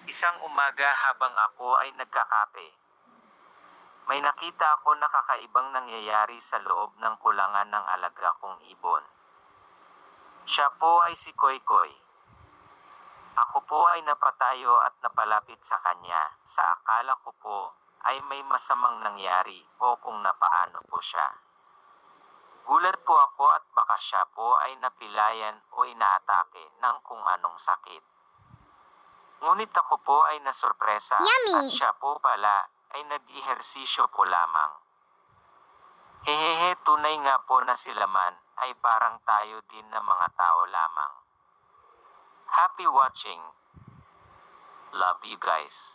Isang umaga habang ako ay nagkakape, may nakita ako na kakaibang nangyayari sa loob ng kulangan ng alaga kong ibon. Siya po ay si Koy Koy. Ako po ay napatayo at napalapit sa kanya sa akala ko po ay may masamang nangyari o kung napaano po siya. Gulat po ako at baka siya po ay napilayan o inaatake ng kung anong sakit. Ngunit ako po ay nasurpresa at siya po pala ay nag-ehersisyo po lamang. Hehehe, tunay nga po na sila man ay parang tayo din na mga tao lamang. Happy watching. Love you guys.